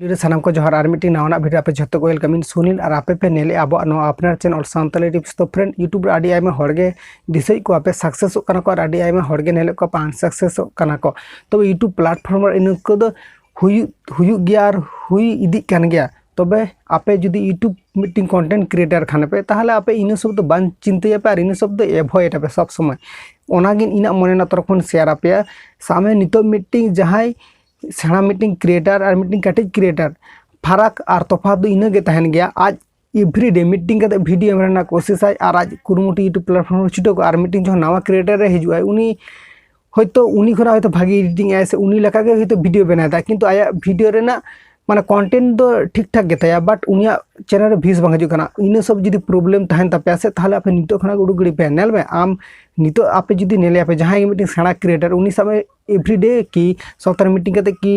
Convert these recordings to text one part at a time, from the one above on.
सानाम को जोहार आर मिट्टी नवा भिडियो पे जो को वेलकम इन सुनील और आपे पे नेले अब अपना चैनल सानताली टिप्स तो फ्रेंड यूट्यूब रे आडी आयमा होड़गे दिसई को आपे सक्सेस कना को आडी आयमा होड़गे नेले को पान सक्सेस कना को तो यूट्यूब प्लेटफॉर्म रे इनको दो हुयु गया और हुई इदी कन गया तबे आपे जुदी यूट्यूब मीटिंग कंटेंट क्रिएटर खाने पे ताहले आपे इन सब तो बान चिंता पे और इन सब तो एभॉइड आपे सब समय ओनागिन इना मने तरफन शेयर आपे सामे नितो मीटिंग जहां सेना मीटिंग क्रिएटर और मीटिंग कटेज क्रिएटर फरक और तफात इना के तहन गया आज एवरीडे मीटिंग का वीडियो एमना कोशिश है और आज कुरुमुटी यूट्यूब प्लेटफॉर्म छुटो को और मीटिंग जो नवा क्रिएटर रे हिजुआ उनी होयतो उनी खरा होयतो भागी एडिटिंग है से उनी लगा के होयतो वीडियो बनाता किंतु आया वीडियो रेना माने कंटेंट दो ठीक ठाक गेताया बट उनिया चैनल भीस बांग हजू कना इन सब जुदी प्रॉब्लम तहन तापे से ताहले आपे नितो खना उडुक गड़ी पे नेल में आम नितो आपे जुदी नेले आपे जहां मीटिंग सेना क्रिएटर उनी समय एवरीडे की सप्ताह मीटिंग करते कि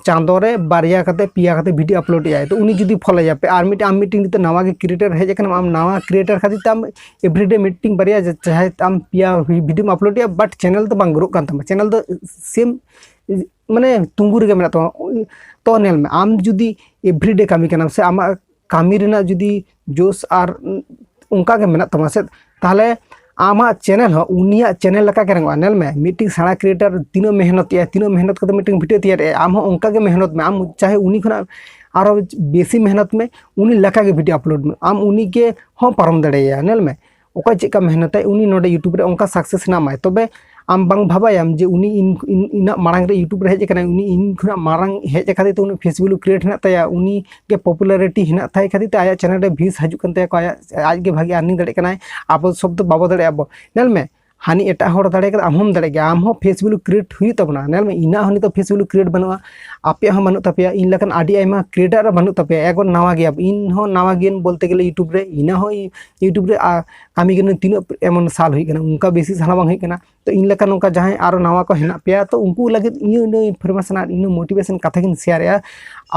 चांदो रे बारिया करते पिया करते वीडियो अपलोड याय तो उनी जुदी फॉलो यापे आर मीटिंग आम मीटिंग तो नवा के क्रिएटर हेज कना आम नवा क्रिएटर खातिर आम एवरीडे मीटिंग बारिया चाहे आम पिया वीडियो अपलोड या बट चैनल तो बांग ग्रो कान तमा चैनल तो सेम माने तुंगुर के मेना तो नेल में आम जुदी एवरीडे कामी कना से आमा कामी रेना जुदी जोश और उनका के मेना तमा से ताहले आमा चैनल हो उनिया चैनल लका के रंगवा नेल में मीटिंग सेना क्रिएटर तीनों मेहनत या तीनों मेहनत करते मीटिंग वीडियो तैयार आम हो उनका के मेहनत में आम चाहे उनी खना आरो बेसी मेहनत में उनी लका के वीडियो अपलोड में आम उनी के हो पारम दड़ेया नेल में ओका चेका मेहनत है उनी नोडे यूट्यूब रे उनका सक्सेस ना माय तबे आम बांग भाबायाम जे उनी इन मारंग रे यूट्यूब रे हेज कना उनी इन खुना मारंग हेज खातिर तो उनी फेसबुक क्रिएट हेना ताया उनी के पॉपुलैरिटी हेना थाय खातिर ते आया चैनल रे व्यूज हजू कन ताया को आया आज के भागी अर्निंग दड़े कना आप सब तो बाबो दड़े अब नेल में हानि एटा होड़ दड़े कर आम दड़े गया आम हो फेसबुक क्रिएट हुई तबना नेल में इना हनी तो फेसबुक क्रिएट बनवा आपे हम बनु तपिया इन लकन आडी आइमा क्रिएटर बनु तपिया एक बार नवा गया इन हो नवा गेन बोलते गेले यूट्यूब रे इना हो यूट्यूब रे कामी गेन तीन एमन साल हुई कना उनका बेसी साल बांग हुई कना तो इन लकन उनका जहां आरो नवा को हेना पे तो उनको लगे इन इनफॉर्मेशन और इन मोटिवेशन कथा किन शेयर या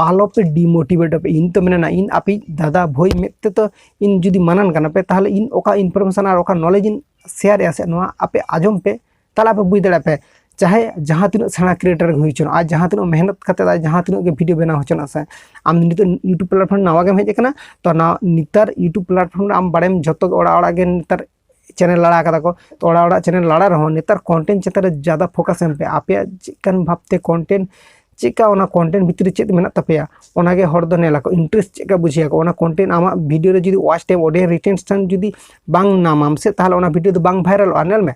आलो पे डिमोटिवेट पे इन तो मेना इन आपी दादा भोई मेते तो इन जुदी मानन कना पे ताहले इन ओका इनफॉर्मेशन और ओका नॉलेज इन शेयर या से नवा आपे आजम पे ताला पे बुझ दड़ा पे चाहे जहां तीन सेना क्रिएटर हुई चुन आज जहां तीन मेहनत करते आज जहां तीन के वीडियो बना होचन से आम नित यूट्यूब प्लेटफॉर्म नवा गेम हेज कना तो ना नितर यूट्यूब प्लेटफॉर्म आम बाड़ेम जतो ओड़ा गे नितर चैनल लड़ा कदा को तो ओड़ा चैनल लड़ा रहो नितर कंटेंट चेतारे ज्यादा फोकस एम पे आपे चिकन भाबते कंटेंट चेका ओना कंटेंट भितरी चेत मेना तपेया ओना के हर दो नेला को इंटरेस्ट चेका बुझिया को ओना कंटेंट आमा वीडियो रे जुदी वॉच टाइम ऑडियो रिटेंशन जुदी बांग नामाम से ताहले ओना वीडियो तो बांग वायरल नेल में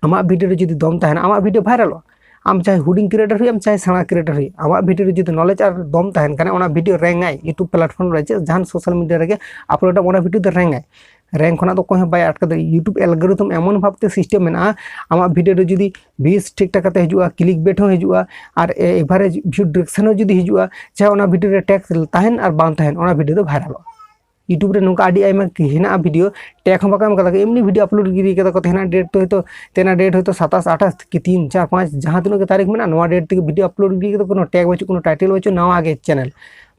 आमा वीडियो रे जुदी दम तहना आमा वीडियो वायरल आम चाहे हुडिंग क्रिएटर हुई आम चाहे सेना क्रिएटर हुई आमा वीडियो रे जुदी नॉलेज और दम तहन कना ओना वीडियो रैंगाय यूट्यूब प्लेटफॉर्म रे जहां सोशल मीडिया रे अपलोड ओना वीडियो तो रैंगाय रैंक होना तो कोई बाय अटका यूट्यूब एल्गोरिथम एमन भावते सिस्टम में आमा वीडियो रे जुदी व्यूज ठीक ठाक करते हिजुआ क्लिक बेट हो हिजुआ और एवरेज व्यू डायरेक्शन जुदी हिजुआ चाहे ओना वीडियो रे टैग तहन और बांग तहन ओना वीडियो तो वायरल यूट्यूब रे नुका आडी आइमा हेना वीडियो टैग हम बाका कदा एमनी वीडियो अपलोड गिरी कदा को तेना डेट तो होतो तेना डेट होतो 27 28 कि 3 4 5 जहां तीनों के तारीख में नवा डेट तक वीडियो अपलोड गिरी तो कोनो टैग बचो कोनो टाइटल बचो नवा आगे चैनल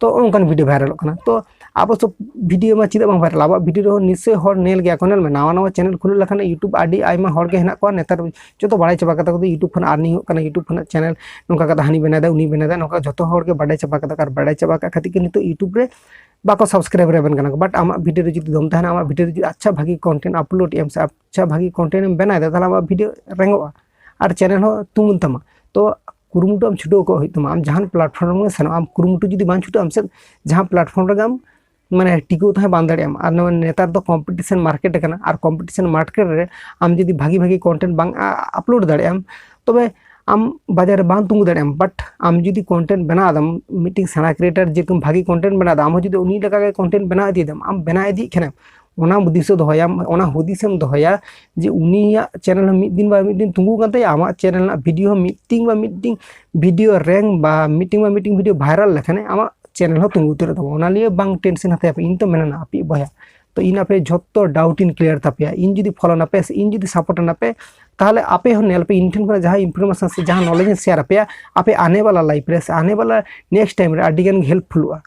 तो उनकान वीडियो वायरल कना तो आप सब वीडियो में चीदा बांग वायरल अब वीडियो निश्चय हर नेल गया कोनल में नवा नवा चैनल खुले लखन यूट्यूब आडी आइमा हर के हेना को नेतार जो बाड़ाय चबा कता को यूट्यूब खन अर्निंग हो कना यूट्यूब खन चैनल नुका कदा हानि बनादा उनी बनादा नुका जतो हर के बाड़ाय चबा कता कर बाड़ाय चबा का खातिर के नितो यूट्यूब रे बाको सब्सक्राइब रेबन कना बट आमा वीडियो रे जुदी दम तहना आमा वीडियो रे अच्छा भागी कंटेंट अपलोड एम से अच्छा भागी कंटेंट एम बनाय दा ताला आमा वीडियो रेंगोआ और चैनल हो तुंगुन तमा तो कुरुमुटु आम छुटो को होय तमा आम जहां प्लेटफॉर्म में सनो आम कुरुमुटु जुदी बान छुटो आम से जहां प्लेटफॉर्म रे आम माने टिको तहे बान दाड़े आम और नेतार दो कंपटीशन मार्केट कना और कंपटीशन मार्केट रे आम जुदी भागी भागी कंटेंट बांग अपलोड दाड़े आम तबे आम बाजार बांग तुंगु दाड़े आम बट आम जुदी कंटेंट बना दम मीटिंग सेना क्रिएटर जेरकम भागी कंटेंट बना दा आम जुदी उनी लगा के कंटेंट बना इदी दम आम बना इदी खने ओना हुदिस दोहया ओना हुदिसम दोहया जे उनिया चैनल मिड दिन तुंगु कानते आमा चैनल ना वीडियो मीटिंग वीडियो रैंक बा मीटिंग वीडियो वायरल लखने आमा चैनल हो तुंगु उतर दो ओना लिए बांग टेंशन हते आप इन तो मेना आपी बया तो इन आपे झोत्तो डाउट इन क्लियर तापिया इन जुदी फॉलो ना पे इन जुदी सपोर्ट ना पे ताहले आपे हो नेल पे इन ठन को जहां इंफॉर्मेशन से जहां नॉलेज शेयर आपे आने वाला लाइफ रे आने वाला नेक्स्ट टाइम रे आडिगन हेल्पफुल हुआ।